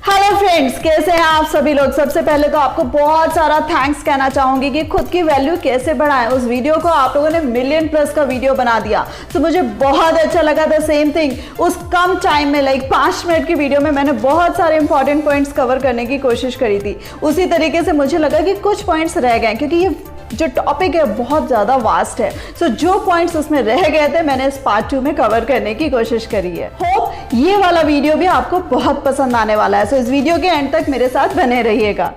Hello friends, कैसे हैं आप सभी लोग। सबसे पहले तो आपको बहुत सारा थैंक्स कहना चाहूंगी कि खुद की वैल्यू कैसे बढ़ाएं। उस वीडियो को आप लोगों ने मिलियन प्लस का वीडियो बना दिया, तो मुझे बहुत अच्छा लगा था। सेम थिंग उस कम टाइम में, लाइक 5 मिनट की वीडियो में मैंने बहुत सारे इंपॉर्टेंट पॉइंट्स कवर करने की कोशिश करी थी। उसी तरीके से मुझे लगा कि कुछ पॉइंट्स रह गए, क्योंकि ये जो टॉपिक है बहुत ज़्यादा वास्ट है। सो जो पॉइंट्स उसमें रह गए थे मैंने इस पार्ट 2 में कवर करने की कोशिश करी है। होप ये वाला वीडियो भी आपको बहुत पसंद आने वाला है। सो इस वीडियो के एंड तक मेरे साथ बने रहिएगा।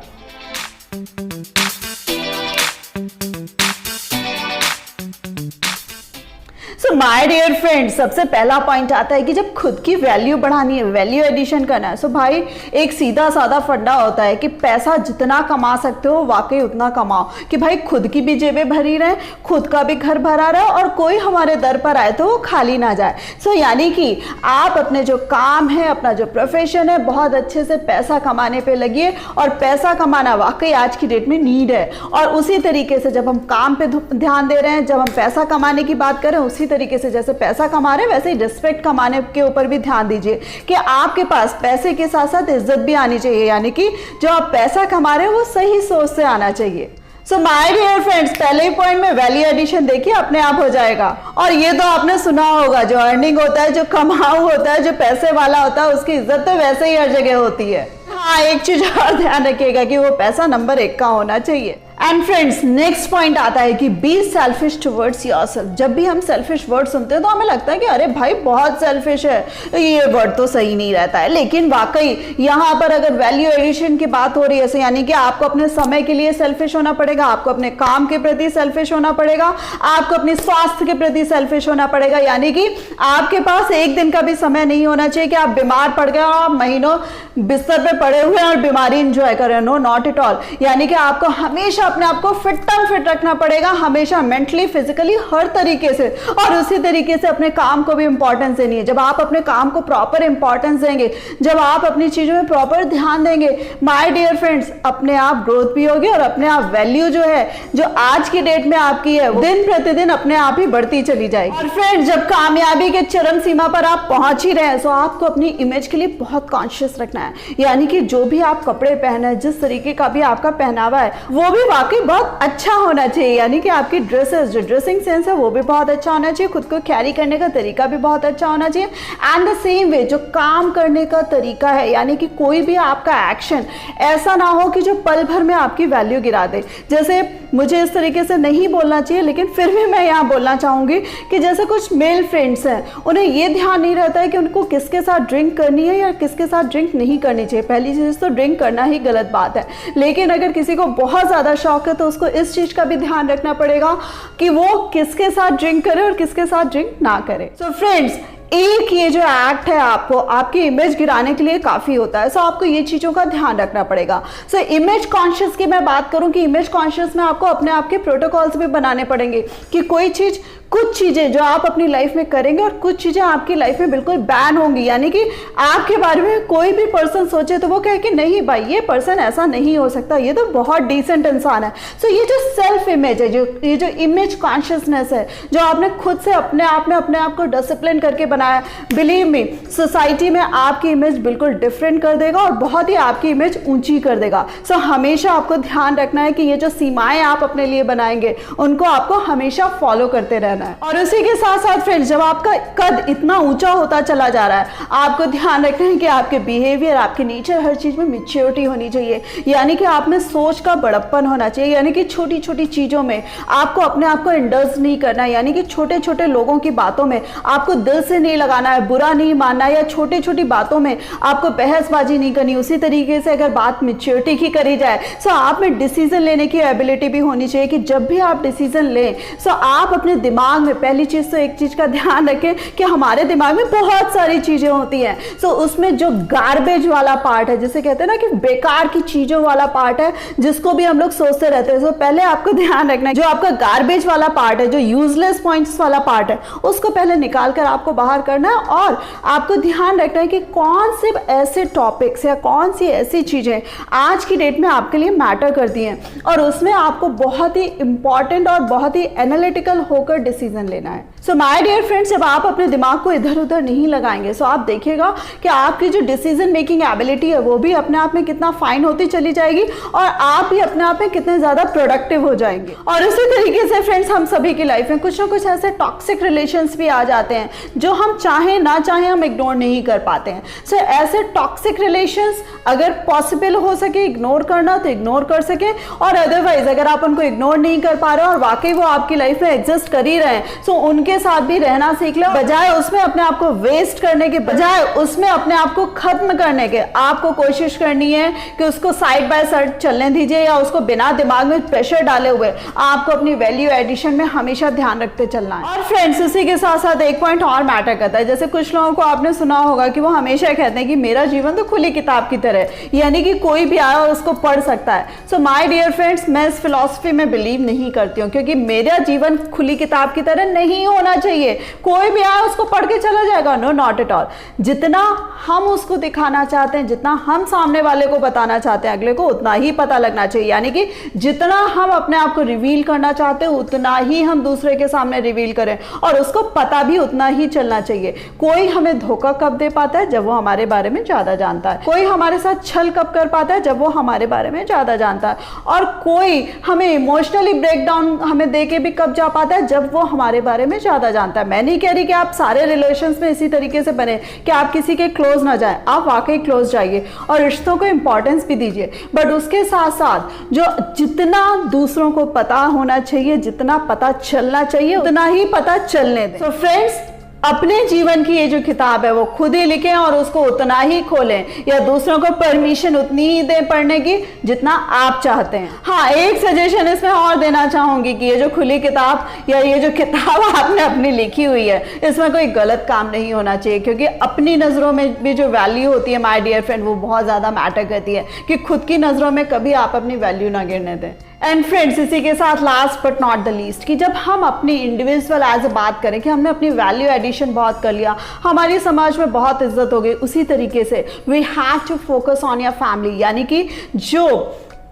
माय डियर फ्रेंड्स, सबसे पहला पॉइंट आता है कि जब खुद की वैल्यू बढ़ानी है, वैल्यू एडिशन करना है, सो भाई एक सीधा साधा फंडा होता है कि पैसा जितना कमा सकते हो वाकई उतना कमाओ, कि भाई खुद की भी जेबें भरी रहे, खुद का भी घर भरा रहे और कोई हमारे दर पर आए तो वो खाली ना जाए। सो यानी कि आप अपने जो काम है, अपना जो प्रोफेशन है, बहुत अच्छे से पैसा कमाने पे लगिए। और पैसा कमाना वाकई आज की डेट में नीड है। और उसी तरीके से जब हम काम पे ध्यान दे रहे हैं, जब हम पैसा कमाने की बात करें, उसी तरीके से जैसे पैसा कमा रहे हैं वैसे ही रिस्पेक्ट कमाने के ऊपर भी ध्यान दीजिए कि आपके पास पैसे के साथ साथ इज्जत भी आनी चाहिए। यानी कि जो आप पैसा कमा रहे हैं वो सही सोच से आना चाहिए। सो माय डियर फ्रेंड्स, पहले ही पॉइंट में वैल्यू एडिशन देखिए, अपने आप हो जाएगा। और ये तो आपने सुना होगा, जो अर्निंग होता है, जो कमाऊ होता है, जो पैसे वाला होता है, उसकी इज्जत तो वैसे ही हर जगह होती है। हाँ, एक चीज और ध्यान रखिएगा कि वो पैसा नंबर 1 का होना चाहिए। एंड फ्रेंड्स, नेक्स्ट पॉइंट आता है कि बी सेल्फिश टुवर्ड्स योरसेल्फ। जब भी हम सेल्फिश वर्ड सुनते हैं तो हमें लगता है कि अरे भाई बहुत सेल्फिश है, ये वर्ड तो सही नहीं रहता है। लेकिन वाकई यहाँ पर अगर वैल्यू एडिशन की बात हो रही है, यानी कि आपको अपने समय के लिए सेल्फिश होना पड़ेगा, आपको अपने काम के प्रति सेल्फिश होना पड़ेगा, आपको अपने स्वास्थ्य के प्रति सेल्फिश होना पड़ेगा। यानी कि आपके पास एक दिन का भी समय नहीं होना चाहिए कि आप बीमार पड़ गए और आप महीनों बिस्तर पे पड़े हुए और बीमारी इंजॉय कर रहे हैं। No, not at all. यानी कि आपको हमेशा अपने आप को फिट रखना पड़ेगा, हमेशा मेंटली, फिजिकली, हर तरीके से। और उसी तरीके से अपने काम को भी इंपॉर्टेंस देनी है। जब आप अपने काम को प्रॉपर इंपॉर्टेंस देंगे, जब आप अपनी चीजों में प्रॉपर ध्यान देंगे, माय डियर फ्रेंड्स, अपने आप ग्रोथ भी होगी और अपने आप वैल्यू जो है, जो आज की डेट में आपकी है, दिन प्रतिदिन अपने आप ही बढ़ती चली जाएगी। और फ्रेंड्स, जब कामयाबी के चरम सीमा पर आप पहुंच ही रहे हैं, तो आपको अपनी इमेज के लिए बहुत कॉन्शियस रखना है। यानी कि जो भी आप कपड़े पहने, जिस तरीके का भी आपका पहनावा है, वो भी वाकई बहुत अच्छा होना चाहिए। यानी कि आपकी ड्रेसेस, जो ड्रेसिंग सेंस है, वो भी बहुत अच्छा होना चाहिए। खुद को कैरी करने का तरीका भी बहुत अच्छा होना चाहिए। एंड द सेम वे, जो काम करने का तरीका है, यानी कि कोई भी आपका एक्शन ऐसा ना हो कि जो पल भर में आपकी वैल्यू गिरा दे। जैसे मुझे इस तरीके से नहीं बोलना चाहिए, लेकिन फिर भी मैं यहाँ बोलना चाहूंगी कि जैसे कुछ मेल फ्रेंड्स हैं, उन्हें ये ध्यान नहीं रहता है कि उनको किसके साथ ड्रिंक करनी है या किसके साथ ड्रिंक नहीं करनी चाहिए। पहली चीज तो ड्रिंक करना ही गलत बात है, लेकिन अगर किसी को बहुत ज्यादा शौक है तो उसको इस चीज का भी ध्यान रखना पड़ेगा कि वो किसके साथ ड्रिंक करे और किसके साथ ड्रिंक ना करे। सो फ्रेंड्स, एक ये जो एक्ट है आपको आपकी इमेज गिराने के लिए काफी होता है। सो आपको ये चीजों का ध्यान रखना पड़ेगा। सो इमेज कॉन्शियस की मैं बात करूं कि इमेज कॉन्शियस में आपको अपने आप के प्रोटोकॉल्स भी बनाने पड़ेंगे कि कोई चीज, कुछ चीजें जो आप अपनी लाइफ में करेंगे और कुछ चीजें आपकी लाइफ में बिल्कुल बैन होंगी। यानी कि आपके बारे में कोई भी पर्सन सोचे तो वो कहे कि नहीं भाई, ये पर्सन ऐसा नहीं हो सकता, ये तो बहुत डिसेंट इंसान है। सो ये जो सेल्फ इमेज है, ये जो इमेज कॉन्शियसनेस है, जो आपने खुद से अपने आप को डिसिप्लिन करके बनाया, बिलीव मी, सोसाइटी में आपकी इमेज बिल्कुल डिफरेंट कर देगा और बहुत ही आपकी इमेज ऊंची कर देगा। सो हमेशा आपको ध्यान रखना है कि ये जो सीमाएं आप अपने लिए बनाएंगे, उनको आपको हमेशा फॉलो करते रहना है। और उसी के साथ साथ फ्रेंड्स, जब आपका कद इतना ऊंचा होता चला जा रहा है, आपको ध्यान रखना है कि आपके बिहेवियर, आपके नेचर, हर चीज में मैच्योरिटी होनी चाहिए। यानी कि आप में सोच का बड़प्पन होना चाहिए। यानी कि छोटी छोटी चीजों में आपको अपने आप को इंडल्ज नहीं करना है। यानी कि छोटे छोटे लोगों की बातों में आपको दिल से नहीं लगाना है, बुरा नहीं मानना है, या छोटी छोटी बातों में आपको बहसबाजी नहीं करनी। उसी तरीके से अगर बात मैच्योरिटी की करी जाए, सो आप में डिसीजन लेने की एबिलिटी भी होनी चाहिए कि जब भी आप डिसीजन लें, सो आप अपने दिमाग में, पहली चीज तो एक चीज का ध्यान रखें कि हमारे दिमाग में बहुत सारी चीजें होती हैं। सो उसमें जो गार्बेज वाला पार्ट है, जिसे कहते हैं ना कि बेकार की चीजों वाला पार्ट है, जिसको भी हम लोग सोचते रहते हैं, सो पहले आपको ध्यान रखना है जो आपका गार्बेज वाला पार्ट है, जो यूजलेस पॉइंट्स वाला पार्ट है, उसको पहले निकाल कर आपको बाहर करना है। और आपको ध्यान रखना है कि कौन से ऐसे टॉपिक्स या कौन सी ऐसी चीजें आज की डेट में आपके लिए मैटर करती हैं और उसमें आपको बहुत ही इंपॉर्टेंट और बहुत ही एनालिटिकल होकर डिसीजन लेना है। सो माय डियर फ्रेंड्स, जब आप अपने दिमाग को इधर उधर नहीं लगाएंगे सो आप देखिएगा कि आपकी जो डिसीजन मेकिंग एबिलिटी है वो भी अपने आप में कितना फाइन होती चली जाएगी और आप भी अपने आप में कितने ज़्यादा प्रोडक्टिव हो जाएंगे। और इसी तरीके से फ्रेंड्स, हम सभी की लाइफ में कुछ ना कुछ ऐसे टॉक्सिक रिलेशंस भी आ जाते हैं जो हम चाहें ना चाहें हम इग्नोर नहीं कर पाते हैं। सो ऐसे टॉक्सिक रिलेशंस अगर पॉसिबल हो सके इग्नोर करना तो इग्नोर कर सके, और अदरवाइज अगर आप उनको इग्नोर नहीं कर पा रहे और वाकई वो आपकी लाइफ में एग्जिस्ट कर ही रहे हैं सो उनके साथ भी रहना सीख लो। बजाय उसमें अपने आप को वेस्ट करने के, बजाय उसमें अपने आप को खत्म करने के, आपको कोशिश करनी है कि उसको साइड बाय साइड चलने दीजिए या उसको बिना दिमाग में प्रेशर डाले हुए आपको अपनी वैल्यू एडिशन में हमेशा ध्यान रखते चलना है। और फ्रेंड्स, इसी के साथ साथ एक पॉइंट और मैटर करता है। जैसे कुछ लोगों को आपने सुना होगा कि वो हमेशा कहते हैं कि मेरा जीवन तो खुली किताब की तरह है, यानी कि कोई भी आया और उसको पढ़ सकता है। सो माय डियर फ्रेंड्स, मैं इस फिलॉसफी में बिलीव नहीं करती हूँ, क्योंकि मेरा जीवन खुली किताब की तरह नहीं होना चाहिए। कोई भी आया उसको पढ़ के चला जाएगा, नो नॉट एट ऑल। जितना हम उसको दिखाना चाहते हैं, जितना हम सामने वाले को बताना चाहते हैं अगले को, उतना ही पता लगना चाहिए। यानी कि जितना हम अपने आप को रिवील करना चाहते हैं उतना ही हम दूसरे के सामने रिवील करें, और उसको पता भी उतना ही चलना चाहिए। कोई हमें धोखा कब दे पाता है? जब वो हमारे बारे में ज्यादा जानता है। कोई हमारे साथ छल कब कर पाता है? जब वो हमारे बारे में ज्यादा जानता है। और कोई हमें इमोशनली ब्रेकडाउन हमें दे के भी कब जा पाता है? जब वो हमारे बारे में ज्यादा जानता है। मैं नहीं कह रही कि आप सारे रिलेशंस में इसी तरीके से बने कि आप किसी के क्लोज ना जाए, आप वाकई क्लोज जाइए और रिश्तों को इंपॉर्टेंस भी दीजिए, बट उसके साथ साथ जो जितना दूसरों को पता होना चाहिए, जितना पता चलना चाहिए, उतना ही पता चलने दें। सो फ्रेंड्स, अपने जीवन की ये जो किताब है वो खुद ही लिखें और उसको उतना ही खोलें, या दूसरों को परमिशन उतनी ही दें पढ़ने की जितना आप चाहते हैं। हाँ, एक सजेशन इसमें और देना चाहूंगी कि ये जो खुली किताब या ये जो किताब आपने अपनी लिखी हुई है, इसमें कोई गलत काम नहीं होना चाहिए, क्योंकि अपनी नजरों में भी जो वैल्यू होती है माय डियर फ्रेंड, वो बहुत ज्यादा मैटर करती है कि खुद की नजरों में कभी आप अपनी वैल्यू ना गिरने दें। एंड फ्रेंड्स, इसी के साथ last but not the least, कि जब हम अपनी इंडिविजुअल एज ए बात करें कि हमने अपनी वैल्यू एडिशन बहुत कर लिया, हमारी समाज में बहुत इज्जत हो गई, उसी तरीके से we have to focus on your family. यानी कि जो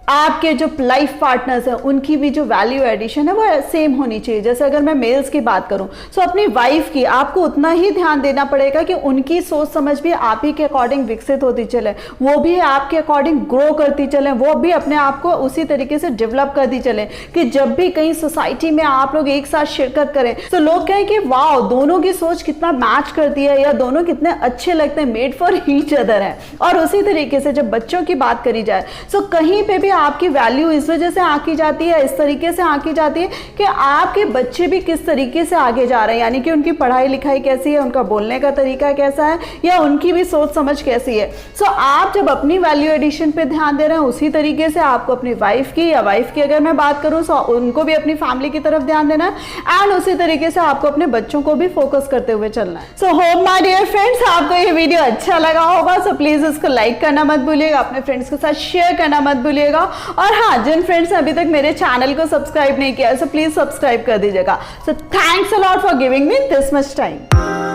आपके जो लाइफ पार्टनर्स हैं उनकी भी जो वैल्यू एडिशन है वो सेम होनी चाहिए। जैसे अगर मैं मेल्स की बात करूं तो अपनी वाइफ की आपको उतना ही ध्यान देना पड़ेगा कि उनकी सोच समझ भी आप ही के अकॉर्डिंग विकसित होती चले, वो भी आपके अकॉर्डिंग ग्रो करती चले, वो भी अपने आप को उसी तरीके से डेवलप करती चले कि जब भी कहीं सोसाइटी में आप लोग एक साथ शिरकत करें तो लोग कहें कि वाह, दोनों की सोच कितना मैच करती है, या दोनों कितने अच्छे लगते हैं, मेड फॉर ईच अदर है। और उसी तरीके से जब बच्चों की बात करी जाए तो कहीं पे भी आपकी वैल्यू इस वजह से आंकी जाती है, इस तरीके से आंकी जाती है कि आपके बच्चे भी किस तरीके से आगे जा रहे हैं, यानी कि उनकी पढ़ाई लिखाई कैसी है, उनका बोलने का तरीका कैसा है, या उनकी भी सोच समझ कैसी है। सो आप जब अपनी वैल्यू एडिशन पे ध्यान दे रहे हैं, उसी तरीके से आपको अपनी वाइफ की, या वाइफ की अगर मैं बात करूं तो उनको भी अपनी फैमिली की तरफ ध्यान देना है, एंड उसी तरीके से आपको अपने बच्चों को भी फोकस करते हुए चलना है। So hope my dear friends, आपको ये वीडियो अच्छा लगा होगा। सो प्लीज इसको लाइक करना मत भूलिएगा, अपने फ्रेंड्स के साथ शेयर करना मत भूलिएगा, और हाँ, जिन फ्रेंड्स ने अभी तक मेरे चैनल को सब्सक्राइब नहीं किया है सो प्लीज सब्सक्राइब कर दीजिएगा। So thanks a lot for giving me this much time.